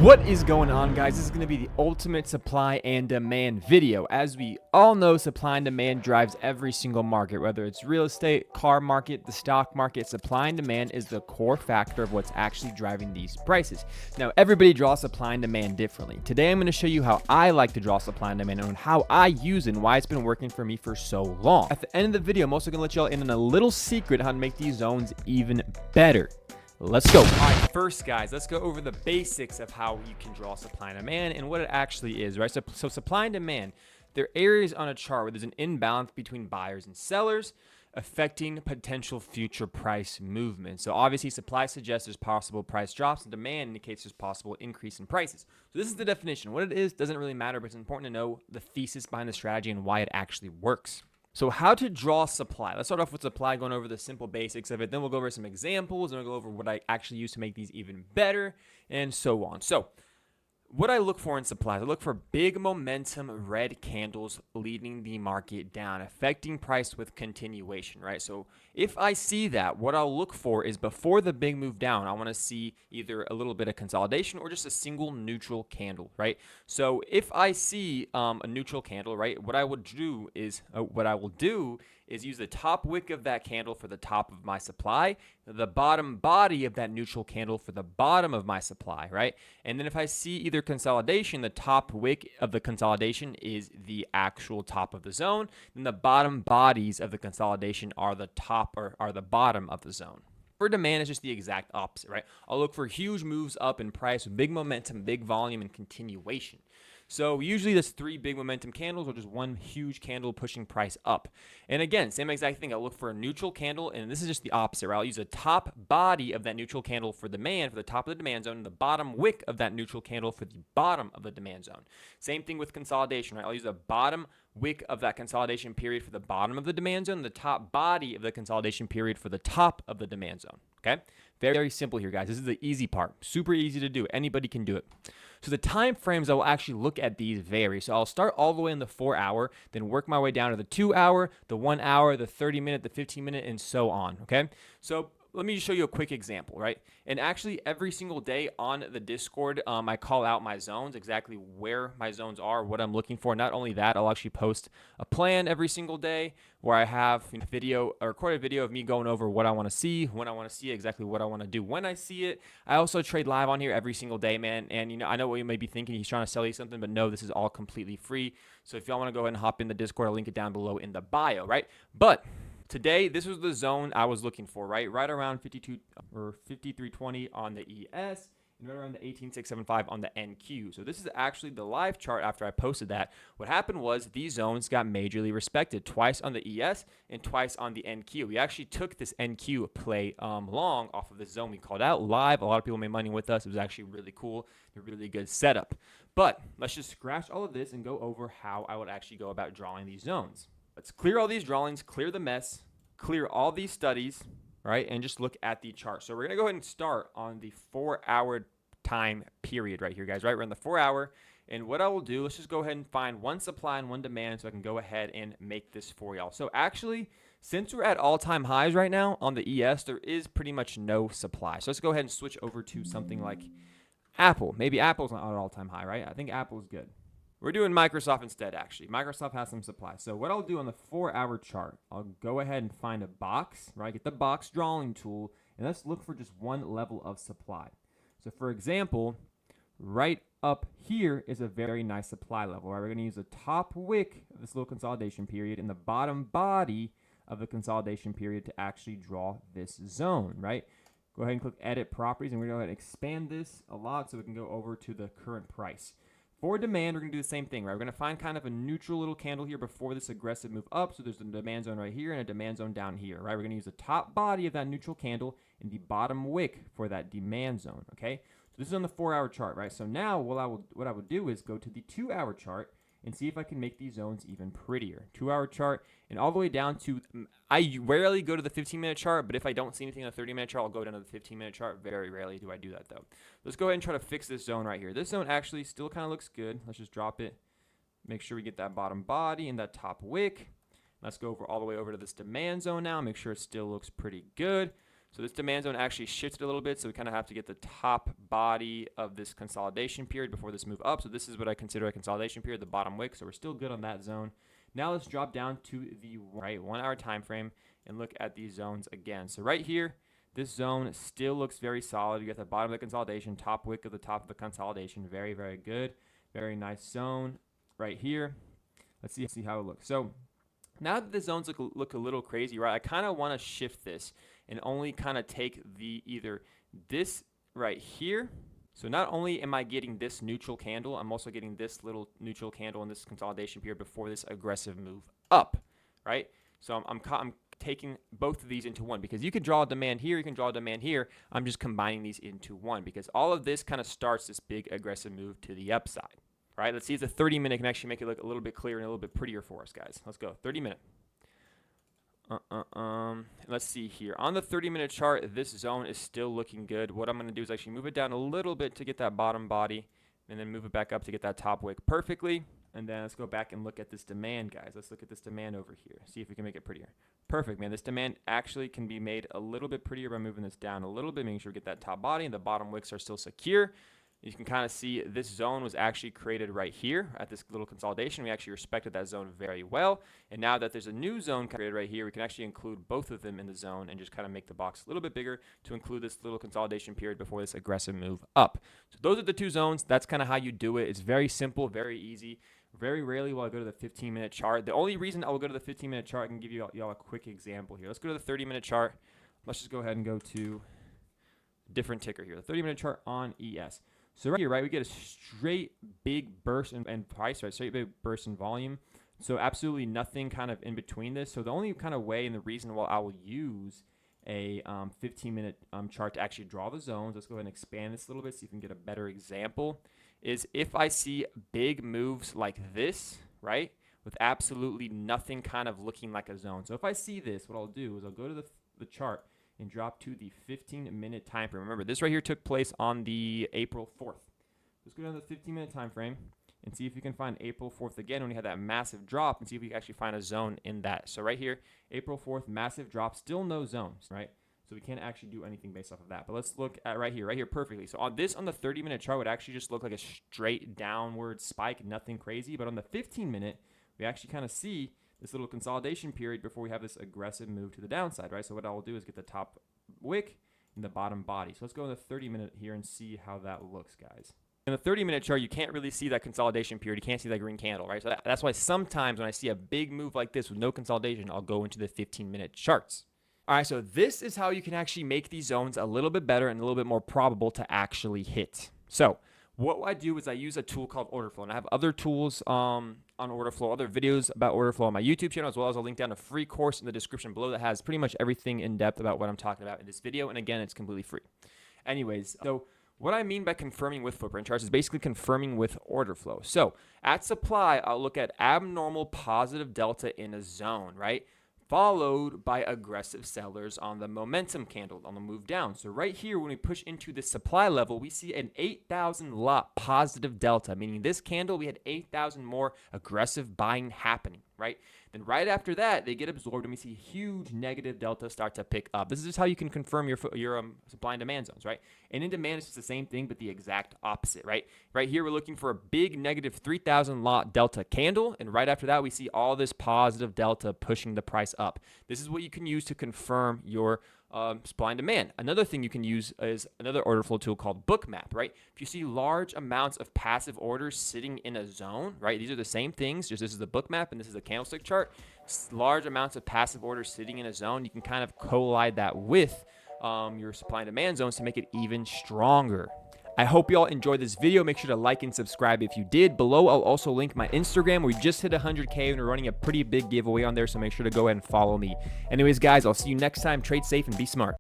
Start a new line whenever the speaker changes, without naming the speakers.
What is going on, guys? This is going to be the ultimate supply and demand video. As we all know, supply and demand drives every single market, whether it's real estate, car market, the stock market. Supply and demand is the core factor of what's actually driving these prices. Now, everybody draws supply and demand differently. Today, I'm going to show you how I like to draw supply and demand and how I use it and why it's been working for me for so long. At the end of the video, I'm also going to let y'all in on a little secret how to make these zones even better. Let's go. All right, first, guys, let's go over the basics of how you can draw supply and demand and what it actually is, right? So supply and demand, they're areas on a chart where there's an imbalance between buyers and sellers affecting potential future price movement. So obviously, supply suggests there's possible price drops, and demand indicates there's possible increase in prices. So this is the definition. What it is doesn't really matter, but it's important to know the thesis behind the strategy and why it actually works. So how to draw supply. Let's start off with supply, going over the simple basics of it. Then we'll go over some examples, and we'll go over what I actually use to make these even better, and so on. So what I look for in supplies, I look for big momentum red candles leading the market down, affecting price with continuation, right? So if I see that, what I'll look for is before the big move down, I want to see either a little bit of consolidation or just a single neutral candle, right? So if I see a neutral candle, right, what I will do is use the top wick of that candle for the top of my supply, the bottom body of that neutral candle for the bottom of my supply, right? And then if I see either consolidation, the top wick of the consolidation is the actual top of the zone, then the bottom bodies of the consolidation are the top or are the bottom of the zone. For demand, it's just the exact opposite, right? I'll look for huge moves up in price with big momentum, big volume, and continuation. So usually there's three big momentum candles or just one huge candle pushing price up. And again, same exact thing. I'll look for a neutral candle, and this is just the opposite, right? I'll use the top body of that neutral candle for demand, for the top of the demand zone, and the bottom wick of that neutral candle for the bottom of the demand zone. Same thing with consolidation, right? I'll use the bottom wick of that consolidation period for the bottom of the demand zone, the top body of the consolidation period for the top of the demand zone. Okay? Very, very simple here, guys. This is the easy part. Super easy to do. Anybody can do it. So the time frames I will actually look at these vary. So I'll start all the way in the 4 hour, then work my way down to the 2 hour, the 1 hour, the 30 minute, the 15 minute, and so on. Okay? So let me just show you a quick example, right? And actually, every single day on the Discord, I call out my zones, exactly where my zones are, what I'm looking for. Not only that, I'll actually post a plan every single day where I have a video, a recorded video of me going over what I want to see, when I want to see it, exactly what I want to do when I see it. I also trade live on here every single day, man. And I know what you may be thinking. He's trying to sell you something, but no, this is all completely free. So if y'all want to go ahead and hop in the Discord, I'll link it down below in the bio, right? But today, this was the zone I was looking for, right? Right around 52 or 5320 on the ES and right around the 18675 on the NQ. So this is actually the live chart after I posted that. What happened was these zones got majorly respected, twice on the ES and twice on the NQ. We actually took this NQ play long off of the zone we called out live. A lot of people made money with us. It was actually really cool. A really good setup. But let's just scratch all of this and go over how I would actually go about drawing these zones. Let's clear all these drawings, clear the mess, clear all these studies, right? And just look at the chart. So we're going to go ahead and start on the 4 hour time period right here, guys, right? We're in the 4 hour. And what I will do, let's just go ahead and find one supply and one demand so I can go ahead and make this for y'all. So actually, since we're at all-time highs right now on the ES, there is pretty much no supply. So let's go ahead and switch over to something like Apple. Maybe Apple's not at all-time high, right? I think Apple's good. We're doing Microsoft instead, actually. Microsoft has some supply. So what I'll do on the 4 hour chart, I'll go ahead and find a box, right? Get the box drawing tool, and let's look for just one level of supply. So for example, right up here is a very nice supply level, right? We're going to use the top wick of this little consolidation period and the bottom body of the consolidation period to actually draw this zone, right? Go ahead and click Edit Properties, and we're going to go ahead and expand this a lot so we can go over to the current price. For demand, we're going to do the same thing, right? We're going to find kind of a neutral little candle here before this aggressive move up. So there's a demand zone right here and a demand zone down here, right? We're going to use the top body of that neutral candle and the bottom wick for that demand zone, okay? So this is on the 4 hour chart, right? So now what I would do is go to the 2 hour chart and see if I can make these zones even prettier. 2 hour chart and all the way down to, I rarely go to the 15-minute chart, but if I don't see anything on the 30-minute chart, I'll go down to the 15-minute chart. Very rarely do I do that, though. Let's go ahead and try to fix this zone right here. This zone actually still kind of looks good. Let's just drop it. Make sure we get that bottom body and that top wick. Let's go all the way over to this demand zone now. Make sure it still looks pretty good. So this demand zone actually shifted a little bit, so we kind of have to get the top body of this consolidation period before this move up. So this is what I consider a consolidation period, the bottom wick. So we're still good on that zone. Now let's drop down to the 1 hour time frame and look at these zones again. So right here, this zone still looks very solid. You got the bottom of the consolidation, top wick of the top of the consolidation. Very, very good. Very nice zone right here. Let's see how it looks. So now that the zones look a little crazy, right, I kind of want to shift this and only kind of take either this right here. So not only am I getting this neutral candle, I'm also getting this little neutral candle in this consolidation period before this aggressive move up, right? So I'm taking both of these into one, because you can draw a demand here, you can draw a demand here. I'm just combining these into one, because all of this kind of starts this big aggressive move to the upside. Right, let's see if the 30-minute can actually make it look a little bit clearer and a little bit prettier for us, guys. Let's go, 30-minute. Let's see here. On the 30-minute chart, this zone is still looking good. What I'm going to do is actually move it down a little bit to get that bottom body, and then move it back up to get that top wick perfectly. And then let's go back and look at this demand, guys. Let's look at this demand over here. See if we can make it prettier. Perfect, man. This demand actually can be made a little bit prettier by moving this down a little bit, making sure we get that top body and the bottom wicks are still secure. You can kind of see this zone was actually created right here at this little consolidation. We actually respected that zone very well. And now that there's a new zone created right here, we can actually include both of them in the zone and just kind of make the box a little bit bigger to include this little consolidation period before this aggressive move up. So those are the two zones. That's kind of how you do it. It's very simple, very easy. Very rarely will I go to the 15-minute chart. The only reason I will go to the 15-minute chart, I can give you y'all a quick example here. Let's go to the 30-minute chart. Let's just go ahead and go to a different ticker here. The 30-minute chart on ES. So right here, right, we get a straight big burst in price, right? Straight big burst in volume. So absolutely nothing kind of in between this. So the only kind of way and the reason why I will use a 15-minute chart to actually draw the zones, let's go ahead and expand this a little bit so you can get a better example, is if I see big moves like this, right, with absolutely nothing kind of looking like a zone. So if I see this, what I'll do is I'll go to the chart and drop to the 15-minute time frame. Remember, this right here took place on the April 4th. Let's go down to the 15-minute time frame and see if you can find April 4th again when we had that massive drop, and see if we can actually find a zone in that. So right here, April 4th, massive drop, still no zones, right? So we can't actually do anything based off of that. But let's look at right here perfectly. So on the 30-minute chart would actually just look like a straight downward spike, nothing crazy. But on the 15-minute, we actually kind of see this little consolidation period before we have this aggressive move to the downside, right? So what I will do is get the top wick and the bottom body. So let's go in the 30-minute here and see how that looks, guys. In the 30-minute chart, you can't really see that consolidation period. You can't see that green candle, right? So that's why sometimes when I see a big move like this with no consolidation, I'll go into the 15-minute charts. All right, so this is how you can actually make these zones a little bit better and a little bit more probable to actually hit. So what I do is I use a tool called Orderflow, and I have other tools on Orderflow, other videos about Orderflow on my YouTube channel, as well as I'll link down a free course in the description below that has pretty much everything in depth about what I'm talking about in this video. And again, it's completely free. Anyways, so what I mean by confirming with footprint charts is basically confirming with order flow. So at supply, I'll look at abnormal positive delta in a zone, right? Followed by aggressive sellers on the momentum candle on the move down. So right here, when we push into the supply level, we see an 8,000 lot positive delta, meaning this candle, we had 8,000 more aggressive buying happening, right? Then right after that, they get absorbed and we see huge negative delta start to pick up. This is just how you can confirm your supply and demand zones, right? And in demand, it's just the same thing, but the exact opposite, right? Right here, we're looking for a big negative 3,000 lot delta candle. And right after that, we see all this positive delta pushing the price up. This is what you can use to confirm your supply and demand. Another thing you can use is another order flow tool called Bookmap, right? If you see large amounts of passive orders sitting in a zone, right? These are the same things, just this is the Bookmap and this is a candlestick chart. Large amounts of passive orders sitting in a zone, you can kind of collide that with your supply and demand zones to make it even stronger. I hope you all enjoyed this video. Make sure to like and subscribe if you did. Below, I'll also link my Instagram. We just hit 100K and we're running a pretty big giveaway on there, so make sure to go ahead and follow me. Anyways, guys, I'll see you next time. Trade safe and be smart.